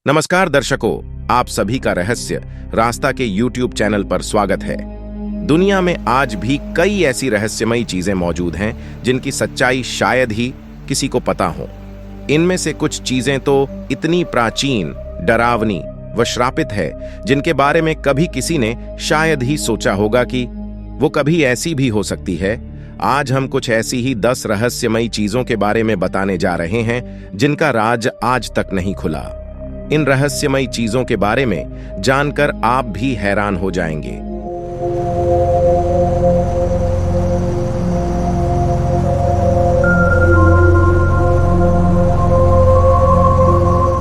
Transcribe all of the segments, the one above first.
नमस्कार दर्शकों, आप सभी का रहस्य रास्ता के YouTube चैनल पर स्वागत है। दुनिया में आज भी कई ऐसी रहस्यमयी चीजें मौजूद हैं जिनकी सच्चाई शायद ही किसी को पता हो। इनमें से कुछ चीजें तो इतनी प्राचीन, डरावनी व श्रापित है जिनके बारे में कभी किसी ने शायद ही सोचा होगा कि वो कभी ऐसी भी हो सकती है। आज हम कुछ ऐसी ही 10 रहस्यमयी चीजों के बारे में बताने जा रहे हैं जिनका राज आज तक नहीं खुला। इन रहस्यमयी चीजों के बारे में जानकर आप भी हैरान हो जाएंगे।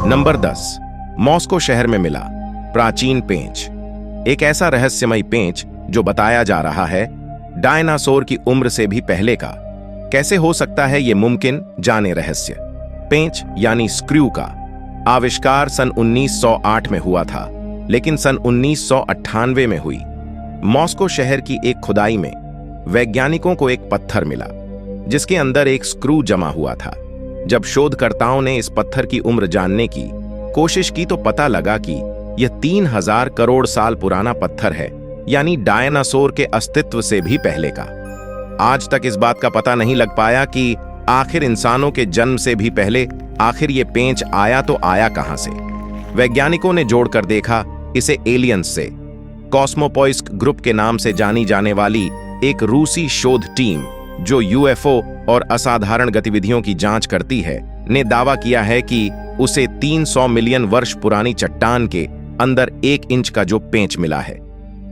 नंबर 10, मॉस्को शहर में मिला प्राचीन पेंच। एक ऐसा रहस्यमयी पेंच जो बताया जा रहा है डायनासोर की उम्र से भी पहले का। कैसे हो सकता है ये मुमकिन, जाने रहस्य। पेंच यानी स्क्रू का आविष्कार सन 1908 में हुआ था, लेकिन सन 1998 में हुई। मॉस्को शहर की एक खुदाई में वैज्ञानिकों को एक पत्थर मिला जिसके अंदर एक स्क्रू जमा हुआ था। जब शोधकर्ताओं ने इस पत्थर की उम्र जानने की कोशिश की तो पता लगा कि यह 3000 करोड़ साल पुराना पत्थर है, यानी डायनासोर के अस्तित्व से भी पहले का। आज तक इस बात का पता नहीं लग पाया कि आखिर इंसानों के जन्म से भी पहले आखिर ये पेंच आया तो आया कहां से। वैज्ञानिकों ने जोड़कर देखा इसे एलियंस से। कॉस्मोपॉइस्क ग्रुप के नाम से जानी जाने वाली एक रूसी शोध टीम जो यूएफओ और असाधारण गतिविधियों की जांच करती है, ने दावा किया है कि उसे 300 मिलियन वर्ष पुरानी चट्टान के अंदर 1 इंच का जो पेंच मिला है,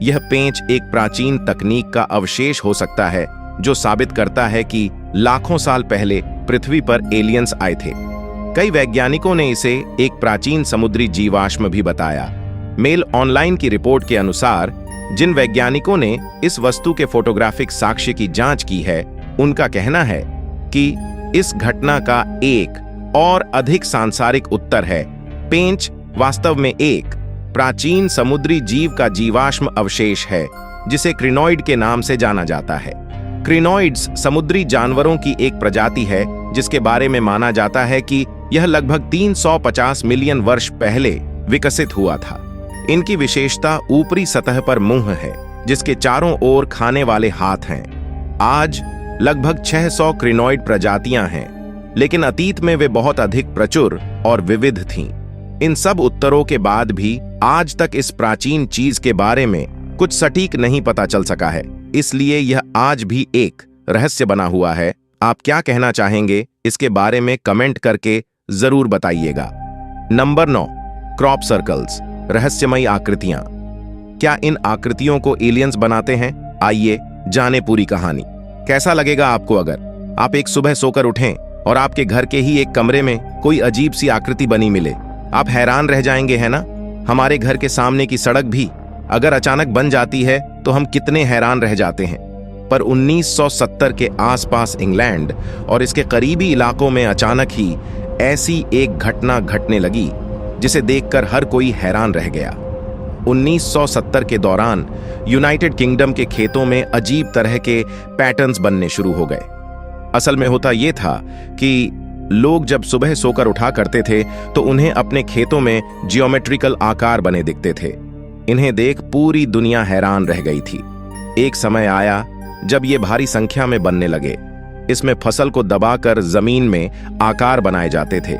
यह पेंच एक प्राचीन तकनीक का अवशेष हो सकता है जो साबित करता है कि लाखों साल पहले पृथ्वी पर एलियंस आए थे। कई वैज्ञानिकों ने इसे एक प्राचीन समुद्री जीवाश्म भी बताया। मेल ऑनलाइन की रिपोर्ट के अनुसार जिन वैज्ञानिकों ने इस वस्तु के फोटोग्राफिक साक्ष्य की जांच की है, उनका कहना है कि इस घटना का एक और अधिक सांसारिक उत्तर है। पेंच वास्तव में एक प्राचीन समुद्री जीव का जीवाश्म अवशेष है जिसे क्रिनॉइड के नाम से जाना जाता है। क्रिनॉइड्स समुद्री जानवरों की एक प्रजाति है जिसके बारे में माना जाता है कि यह लगभग 350 मिलियन वर्ष पहले विकसित हुआ था। इनकी विशेषता ऊपरी सतह पर मुंह है जिसके चारों ओर खाने वाले हाथ हैं। आज लगभग 600 क्रिनॉइड प्रजातियां हैं, लेकिन अतीत में वे बहुत अधिक प्रचुर और विविध थीं। इन सब उत्तरों के बाद भी आज तक इस प्राचीन चीज के बारे में कुछ सटीक नहीं पता चल सका है, इसलिए यह आज भी एक रहस्य बना हुआ है। आप क्या कहना चाहेंगे इसके बारे में कमेंट करके जरूर बताइएगा। नंबर 9, क्रॉप सर्कल्स, रहस्यमयी आकृतियां। क्या इन आकृतियों को एलियंस बनाते हैं? आइए जाने पूरी कहानी। कैसा लगेगा आपको अगर आप एक सुबह सोकर उठें और आपके घर के ही एक कमरे में कोई अजीब सी आकृति बनी मिले? आप हैरान रह जाएंगे, है ना? हमारे घर के सामने की सड़क भी अगर अचानक बन जाती है तो हम कितने हैरान रह जाते हैं। पर 1970 के आसपास इंग्लैंड और इसके करीबी इलाकों में अचानक ही ऐसी एक घटना घटने लगी जिसे देखकर हर कोई हैरान रह गया। 1970 के दौरान यूनाइटेड किंगडम के खेतों में अजीब तरह के पैटर्न्स बनने शुरू हो गए। असल में होता यह था कि लोग जब सुबह सोकर उठा करते थे तो उन्हें अपने खेतों में जियोमेट्रिकल आकार बने दिखते थे। इन्हें देख पूरी दुनिया हैरान रह गई थी। एक समय आया जब ये भारी संख्या में बनने लगे। इसमें फसल को दबाकर जमीन में आकार बनाए जाते थे।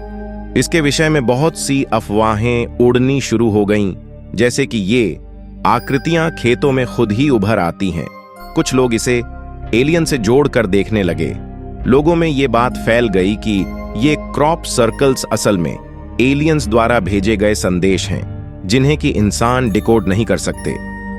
इसके विषय में बहुत सी अफवाहें उड़नी शुरू हो गईं, जैसे कि ये आकृतियां खेतों में खुद ही उभर आती हैं। कुछ लोग इसे एलियन से जोड़कर देखने लगे। लोगों में ये बात फैल गई कि ये क्रॉप सर्कल्स असल में एलियंस द्वारा भेजे गए संदेश हैं जिन्हें कि इंसान डिकोड नहीं कर सकते।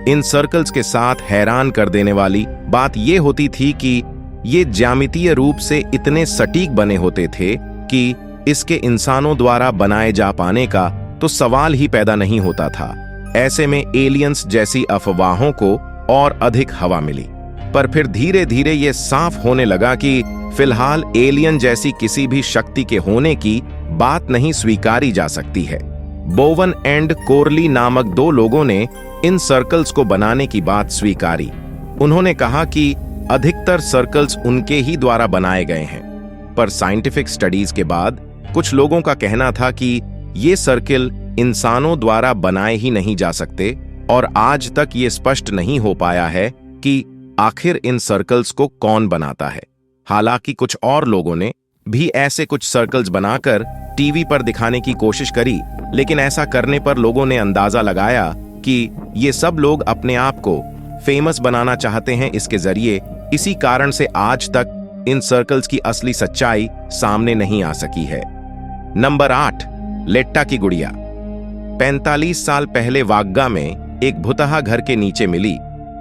इन सर्कल्स के साथ हैरान कर देने वाली बात यह होती थी कि ये ज्यामितीय रूप से इतने सटीक बने होते थे कि इसके इंसानों द्वारा बनाए जा पाने का तो सवाल ही पैदा नहीं होता था। ऐसे में एलियंस जैसी अफवाहों को और अधिक हवा मिली। पर फिर धीरे धीरे ये साफ होने लगा कि फिलहाल एलियन जैसी किसी भी शक्ति के होने की बात नहीं स्वीकारी जा सकती है। बोवन एंड कोरली नामक 2 लोगों ने इन सर्कल्स को बनाने की बात स्वीकारी। उन्होंने कहा कि अधिकतर सर्कल्स उनके ही द्वारा बनाए गए हैं, पर साइंटिफिक स्टडीज के बाद कुछ लोगों का कहना था कि ये सर्किल इंसानों द्वारा बनाए ही नहीं जा सकते और आज तक ये स्पष्ट नहीं हो पाया है कि आखिर इन सर्कल्स को कौन बनाता है। हालांकि कुछ और लोगों ने भी ऐसे कुछ सर्कल्स बनाकर टीवी पर दिखाने की कोशिश करी, लेकिन ऐसा करने पर लोगों ने अंदाजा लगाया कि ये सब लोग अपने आप को फेमस बनाना चाहते हैं इसके जरिए। इसी कारण से आज तक इन सर्कल्स की असली सच्चाई सामने नहीं आ सकी है। नंबर 8, लेट्टा की गुड़िया। 45 साल पहले वाग्गा में एक भुतहा घर के नीचे मिली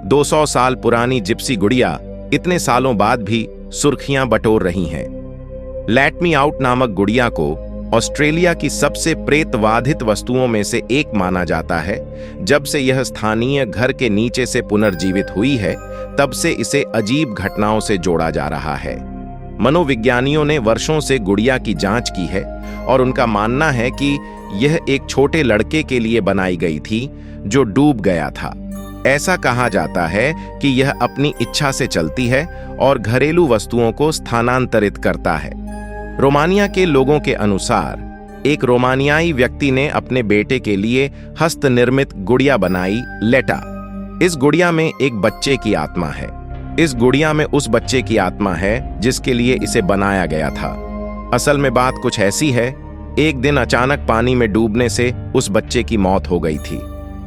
200 साल पुरानी जिप्सी गुड़िया इतने सालों बाद भी सुर्खियां बटोर रही हैं। लेट मी आउट नामक गुड़िया को ऑस्ट्रेलिया की सबसे प्रेतवाधित वस्तुओं में से एक माना जाता है। जब से यह स्थानीय घर के नीचे से पुनर्जीवित हुई है, तब से इसे अजीब घटनाओं से जोड़ा जा रहा है। मनोविज्ञानियों ने वर्षों से गुड़िया की जांच की है और उनका मानना है कि यह एक छोटे लड़के के लिए बनाई गई थी जो डूब गया था। ऐसा कहा जाता है कि यह अपनी इच्छा से चलती है और घरेलू वस्तुओं को स्थानांतरित करता है। रोमानिया के लोगों के अनुसार एक रोमानियाई व्यक्ति ने अपने बेटे के लिए हस्तनिर्मित गुड़िया बनाई, लेटा। इस गुड़िया में एक बच्चे की आत्मा है। इस गुड़िया में उस बच्चे की आत्मा है जिसके लिए इसे बनाया गया था। असल में बात कुछ ऐसी है, एक दिन अचानक पानी में डूबने से उस बच्चे की मौत हो गई थी।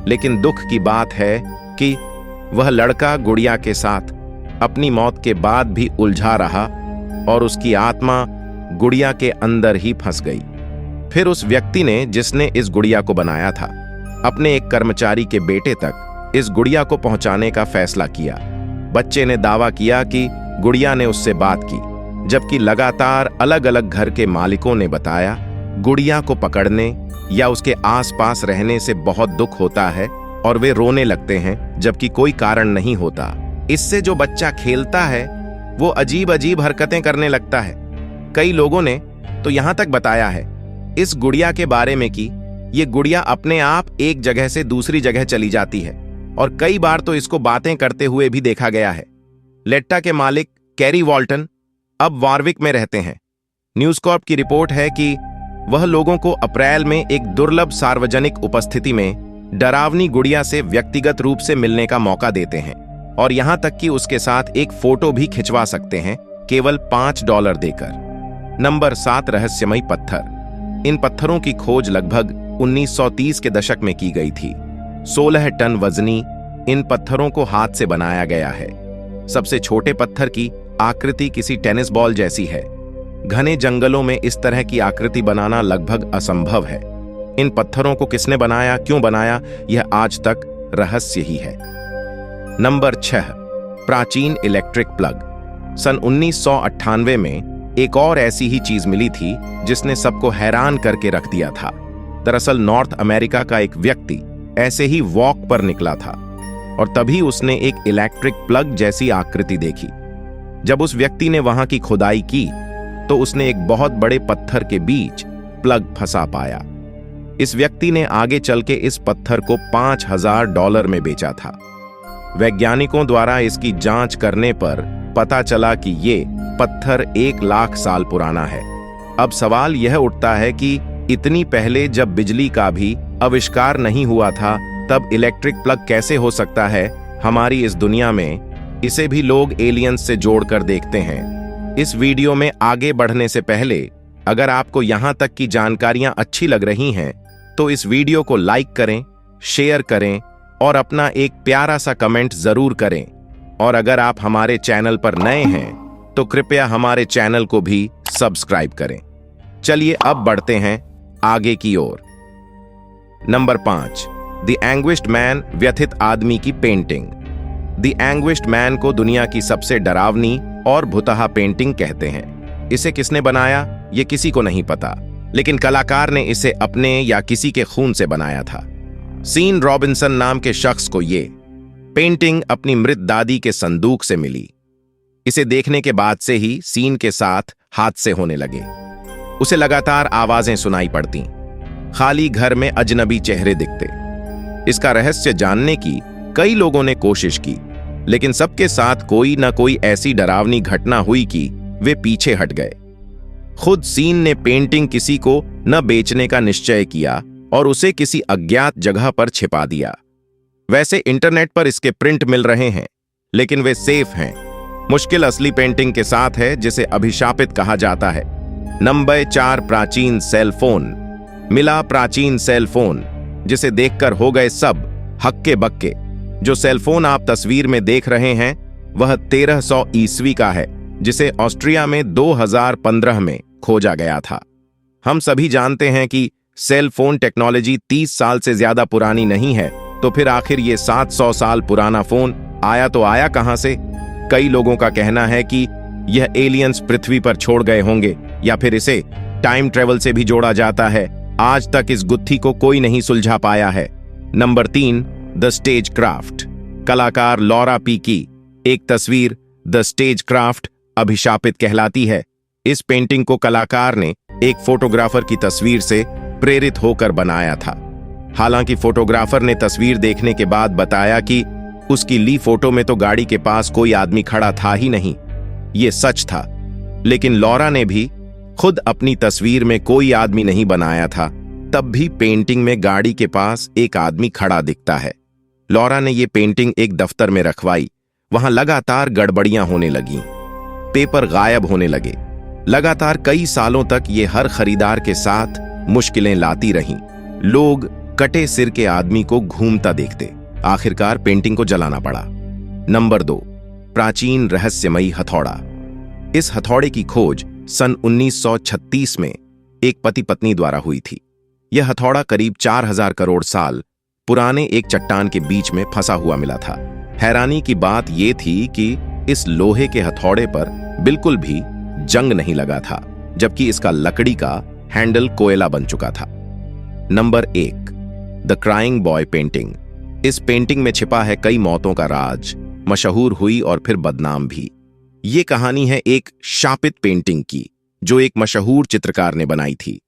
लेकिन दुख की बात है कि वह लड़का गुड़िया के साथ अपनी मौत के बाद भी उलझा रहा और उसकी आत्मा गुड़िया के अंदर ही फंस गई। फिर उस व्यक्ति ने, जिसने इस गुड़िया को बनाया था, अपने एक कर्मचारी के बेटे तक इस गुड़िया को पहुंचाने का फैसला किया। बच्चे ने दावा किया कि गुड़िया ने उससे बात की, जबकि लगातार अलग अलग घर के मालिकों ने बताया गुड़िया को पकड़ने या उसके आसपास रहने से बहुत दुख होता है और वे रोने लगते हैं जबकि कोई कारण नहीं होता। इससे जो बच्चा खेलता है वो अजीब अजीब हरकतें करने लगता है। कई लोगों ने तो यहां तक बताया है इस गुड़िया के बारे में कि ये गुड़िया अपने आप एक जगह से दूसरी जगह चली जाती है और कई बार तो इसको बातें करते हुए भी देखा गया है। लेट्टा के मालिक कैरी वॉल्टन अब वॉरविक में रहते हैं। न्यूज़ कॉर्प की रिपोर्ट है कि वह लोगों को अप्रैल में एक दुर्लभ सार्वजनिक उपस्थिति में डरावनी गुड़िया से व्यक्तिगत रूप से मिलने का मौका देते हैं और यहां तक कि उसके साथ एक फोटो भी खिंचवा सकते हैं, केवल $5 देकर। नंबर 7, रहस्यमयी पत्थर। इन पत्थरों की खोज लगभग 1930 के दशक में की गई थी। 16 टन वजनी इन पत्थरों को हाथ से बनाया गया है। सबसे छोटे पत्थर की आकृति किसी टेनिस बॉल जैसी है। घने जंगलों में इस तरह की आकृति बनाना लगभग असंभव है। इन पत्थरों को किसने बनाया, क्यों बनाया, यह आज तक रहस्य ही है। नंबर 6, प्राचीन इलेक्ट्रिक प्लग। सन 1998 में एक और ऐसी ही चीज मिली थी जिसने सबको हैरान करके रख दिया था। दरअसल नॉर्थ अमेरिका का एक व्यक्ति ऐसे ही वॉक पर निकला था और तभी उसने एक इलेक्ट्रिक प्लग जैसी आकृति देखी। जब उस व्यक्ति ने वहां की खुदाई की तो उसने एक बहुत बड़े पत्थर के बीच प्लग फंसा पाया। इस व्यक्ति ने आगे चल के इस पत्थर को $5000 में बेचा था। वैज्ञानिकों द्वारा इसकी जांच करने पर पता चला कि ये पत्थर 1 लाख साल पुराना है। अब सवाल यह उठता है कि इतनी पहले जब बिजली का भी आविष्कार नहीं हुआ था, तब इलेक्ट्रिक प्लग कैसे हो सकता है हमारी इस दुनिया में? इसे भी लोग एलियंस से जोड़कर देखते हैं। इस वीडियो में आगे बढ़ने से पहले अगर आपको यहां तक की जानकारियां अच्छी लग रही हैं तो इस वीडियो को लाइक करें, शेयर करें और अपना एक प्यारा सा कमेंट जरूर करें। और अगर आप हमारे चैनल पर नए हैं तो कृपया हमारे चैनल को भी सब्सक्राइब करें। चलिए अब बढ़ते हैं आगे की ओर। नंबर 5, द एंग्विश्ड मैन, व्यथित आदमी की पेंटिंग। द एंग्विश्ड मैन को दुनिया की सबसे डरावनी और भुतहा पेंटिंग कहते हैं। इसे किसने बनाया ये किसी को नहीं पता, लेकिन कलाकार ने इसे अपने या किसी के खून से बनाया था। सीन रॉबिन्सन नाम के शख्स को ये पेंटिंग अपनी मृत दादी के संदूक से मिली। इसे देखने के बाद से ही सीन के साथ हादसे होने लगे। उसे लगातार आवाजें सुनाई पड़ती, खाली घर में अजनबी चेहरे दिखते। इसका रहस्य जानने की कई लोगों ने कोशिश की, लेकिन सबके साथ कोई ना कोई ऐसी डरावनी घटना हुई कि वे पीछे हट गए। खुद सीन ने पेंटिंग किसी को न बेचने का निश्चय किया और उसे किसी अज्ञात जगह पर छिपा दिया। वैसे इंटरनेट पर इसके प्रिंट मिल रहे हैं, लेकिन वे सेफ हैं। मुश्किल असली पेंटिंग के साथ है, जिसे अभिशापित कहा जाता है। नंबर 4, प्राचीन सेल फोन। मिला प्राचीन सेल फोन, जिसे देखकर हो गए सब हक्के बक्के। जो सेल फोन आप तस्वीर में देख रहे हैं वह 1300 ईस्वी का है, जिसे ऑस्ट्रिया में 2015 में खोजा गया था। हम सभी जानते हैं कि सेल फोन टेक्नोलॉजी 30 साल से ज्यादा पुरानी नहीं है, तो फिर आखिर ये 700 साल पुराना फोन आया तो आया कहां से? कई लोगों का कहना है कि यह एलियंस पृथ्वी पर छोड़ गए होंगे, या फिर इसे टाइम ट्रेवल से भी जोड़ा जाता है। आज तक इस गुत्थी को कोई नहीं सुलझा पाया है। Number 3, the stage craft. कलाकार लॉरा पी की एक तस्वीर द स्टेज क्राफ्ट अभिशापित कहलाती है। इस पेंटिंग को कलाकार ने एक फोटोग्राफर की तस्वीर से प्रेरित होकर बनाया था। हालांकि फोटोग्राफर ने तस्वीर देखने के बाद बताया कि उसकी ली फोटो में तो गाड़ी के पास कोई आदमी खड़ा था ही नहीं। ये सच था, लेकिन लॉरा ने भी खुद अपनी तस्वीर में कोई आदमी नहीं बनाया था, तब भी पेंटिंग में गाड़ी के पास एक आदमी खड़ा दिखता है। लॉरा ने ये पेंटिंग एक दफ्तर में रखवाई। वहां लगातार गड़बड़ियां होने लगीं, पेपर गायब होने लगे। लगातार कई सालों तक ये हर खरीदार के साथ मुश्किलें लाती रहीं। लोग कटे सिर के आदमी को घूमता देखते। आखिरकार पेंटिंग को जलाना पड़ा। नंबर 2, प्राचीन रहस्यमयी हथौड़ा। इस हथौड़े की खोज सन 1936 में एक पति पत्नी द्वारा हुई थी। यह हथौड़ा करीब 4000 करोड़ साल पुराने एक चट्टान के बीच में फंसा हुआ मिला था। हैरानी की बात यह थी कि इस लोहे के हथौड़े पर बिल्कुल भी जंग नहीं लगा था, जबकि इसका लकड़ी का हैंडल कोयला बन चुका था। Number 1, the crying boy painting. इस पेंटिंग में छिपा है कई मौतों का राज, मशहूर हुई और फिर बदनाम भी। ये कहानी है एक शापित पेंटिंग की, जो एक मशहूर चित्रकार ने बनाई थी।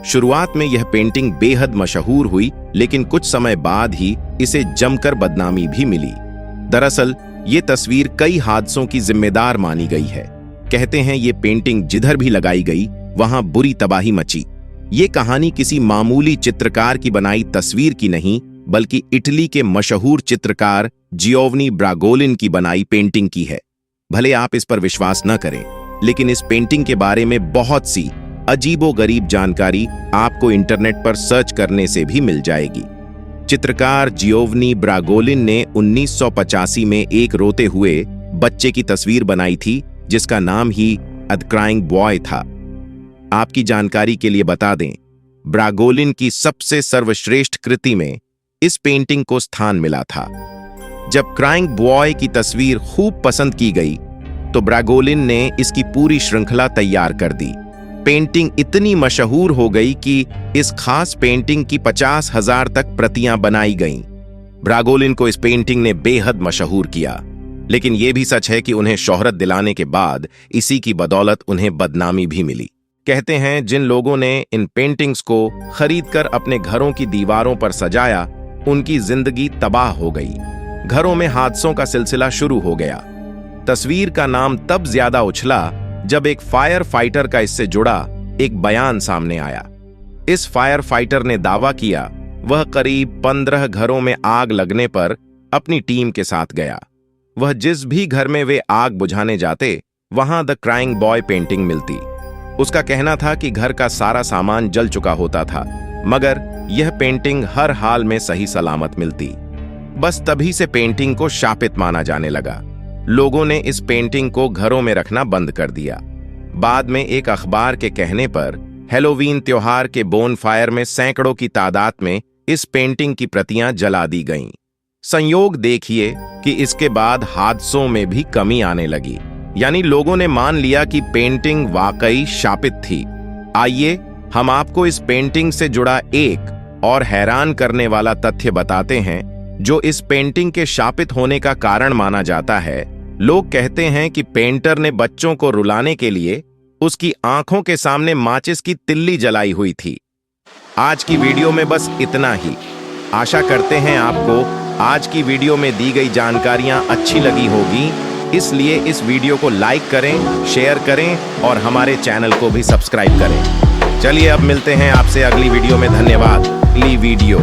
शुरुआत में यह पेंटिंग बेहद मशहूर हुई, लेकिन कुछ समय बाद ही इसे जमकर बदनामी भी मिली। दरअसल ये तस्वीर कई हादसों की जिम्मेदार मानी गई है। कहते हैं ये पेंटिंग जिधर भी लगाई गई वहां बुरी तबाही मची। ये कहानी किसी मामूली चित्रकार की बनाई तस्वीर की नहीं, बल्कि इटली के मशहूर चित्रकार जियोवनी ब्रागोलिन की बनाई पेंटिंग की है। भले आप इस पर विश्वास न करें, लेकिन इस पेंटिंग के बारे में बहुत सी अजीबोगरीब जानकारी आपको इंटरनेट पर सर्च करने से भी मिल जाएगी। चित्रकार जियोवनी ब्रागोलिन ने 1985 में एक रोते हुए बच्चे की तस्वीर बनाई थी, जिसका नाम ही द क्राइंग बॉय था। आपकी जानकारी के लिए बता दें, ब्रागोलिन की सबसे सर्वश्रेष्ठ कृति में इस पेंटिंग को स्थान मिला था। जब क्राइंग बॉय की तस्वीर खूब पसंद की गई, तो ब्रागोलिन ने इसकी पूरी श्रृंखला तैयार कर दी। पेंटिंग इतनी मशहूर हो गई कि इस खास पेंटिंग की 50,000 तक प्रतियां बनाई गईं। ब्रागोलिन को इस पेंटिंग ने बेहद मशहूर किया, लेकिन यह भी सच है कि उन्हें शोहरत दिलाने के बाद इसी की बदौलत उन्हें बदनामी भी मिली। कहते हैं जिन लोगों ने इन पेंटिंग्स को खरीदकर अपने घरों की दीवारों पर सजाया, उनकी जिंदगी तबाह हो गई। घरों में हादसों का सिलसिला शुरू हो गया। तस्वीर का नाम तब ज्यादा उछला जब एक फायर फाइटर का इससे जुड़ा एक बयान सामने आया। इस फायर फाइटर ने दावा किया वह करीब 15 घरों में आग लगने पर अपनी टीम के साथ गया। वह जिस भी घर में वे आग बुझाने जाते, वहां द क्राइंग बॉय पेंटिंग मिलती। उसका कहना था कि घर का सारा सामान जल चुका होता था, मगर यह पेंटिंग हर हाल में सही सलामत मिलती। बस तभी से पेंटिंग को शापित माना जाने लगा। लोगों ने इस पेंटिंग को घरों में रखना बंद कर दिया। बाद में एक अखबार के कहने पर हैलोवीन त्योहार के बोनफायर में सैकड़ों की तादाद में इस पेंटिंग की प्रतियां जला दी गईं। संयोग देखिए कि इसके बाद हादसों में भी कमी आने लगी, यानी लोगों ने मान लिया कि पेंटिंग वाकई शापित थी। आइए हम आपको इस पेंटिंग से जुड़ा एक और हैरान करने वाला तथ्य बताते हैं, जो इस पेंटिंग के शापित होने का कारण माना जाता है। लोग कहते हैं कि पेंटर ने बच्चों को रुलाने के लिए उसकी आंखों के सामने माचिस की तिल्ली जलाई हुई थी। आज की वीडियो में बस इतना ही। आशा करते हैं आपको आज की वीडियो में दी गई जानकारियां अच्छी लगी होगी, इसलिए इस वीडियो को लाइक करें, शेयर करें और हमारे चैनल को भी सब्सक्राइब करें। चलिए अब मिलते हैं आपसे अगली वीडियो में। धन्यवाद। अगली वीडियो।